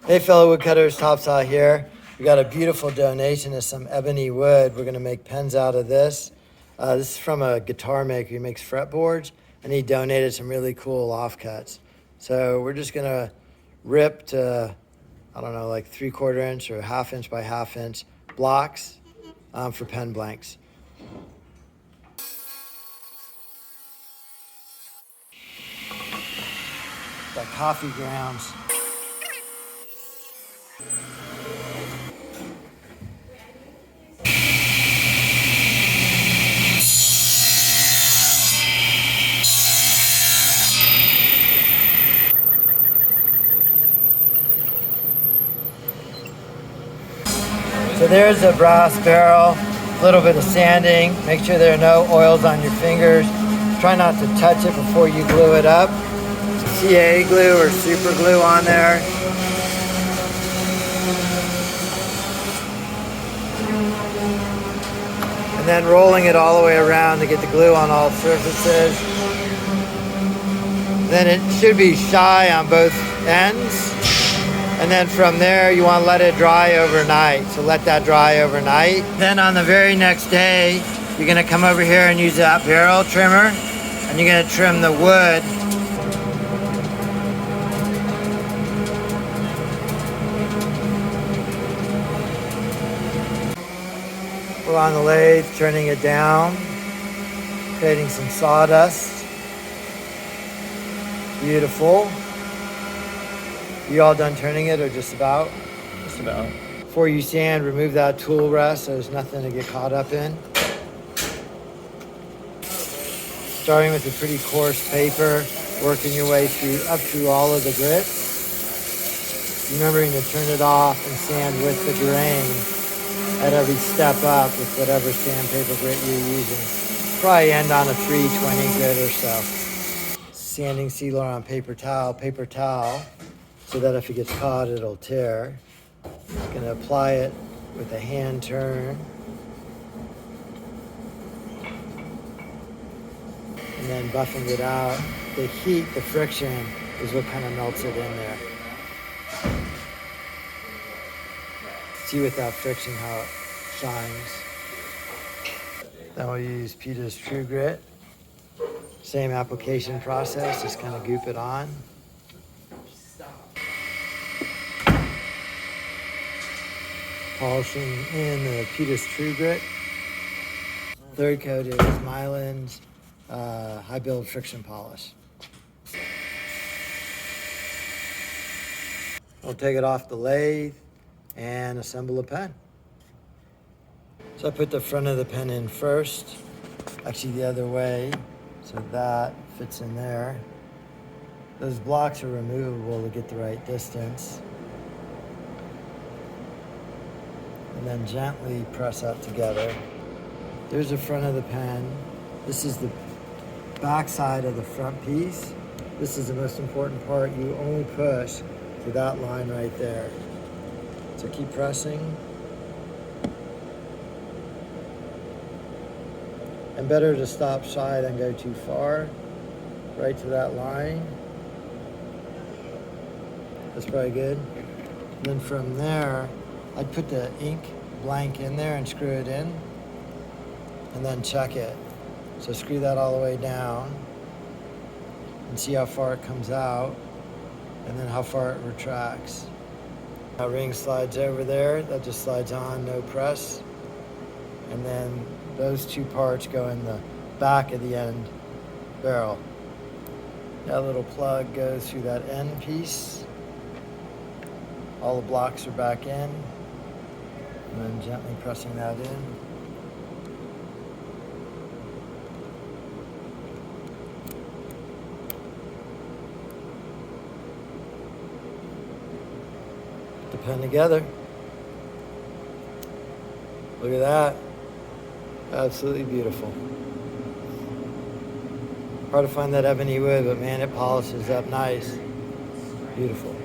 Hey fellow woodcutters, Topsaw here. We got a beautiful donation of some ebony wood. We're gonna make pens out of this. This is from a guitar maker. He makes fretboards, and he donated some really cool offcuts. So we're just gonna rip to, I don't know, like 3/4 inch or 1/2 inch by 1/2 inch blocks for pen blanks. Like coffee grounds. So there's a brass barrel, a little bit of sanding. Make sure there are no oils on your fingers. Try not to touch it before you glue it up. CA glue or super glue on there. And then rolling it all the way around to get the glue on all surfaces. Then it should be shy on both ends. And then from there, you want to let it dry overnight. So let that dry overnight. Then on the very next day, you're going to come over here and use that barrel trimmer, and you're going to trim the wood. We're on the lathe, turning it down, creating some sawdust. Beautiful. You all done turning it or just about? Just about. Before you sand, remove that tool rest so there's nothing to get caught up in. Starting with a pretty coarse paper, working your way up through all of the grits. Remembering to turn it off and sand with the grain at every step up with whatever sandpaper grit you're using. Probably end on a 320 grit or so. Sanding sealer on paper towel. So that if it gets caught, it'll tear. Going to apply it with a hand turn. And then buffing it out. The heat, the friction, is what kind of melts it in there. See with that friction how it shines. Then we'll use Peter's True Grit. Same application process, just kind of goop it on. Polishing in the Peter's True Grit. Third coat is Mylan's high build friction polish. We'll take it off the lathe and assemble a pen. So I put the front of the pen in first, actually the other way, so that fits in there. Those blocks are removable to get the right distance. And then gently press that together. There's the front of the pen. This is the back side of the front piece. This is the most important part. You only push to that line right there. So keep pressing. And better to stop shy than go too far. Right to that line. That's probably good. And then from there, I'd put the ink blank in there and screw it in, and then check it. So screw that all the way down and see how far it comes out, and then how far it retracts. That ring slides over there, that just slides on, no press. And then those two parts go in the back of the end barrel. That little plug goes through that end piece. All the blocks are back in. And then gently pressing that in. Put the pen together. Look at that. Absolutely beautiful. Hard to find that ebony wood, but man, it polishes up nice. Beautiful.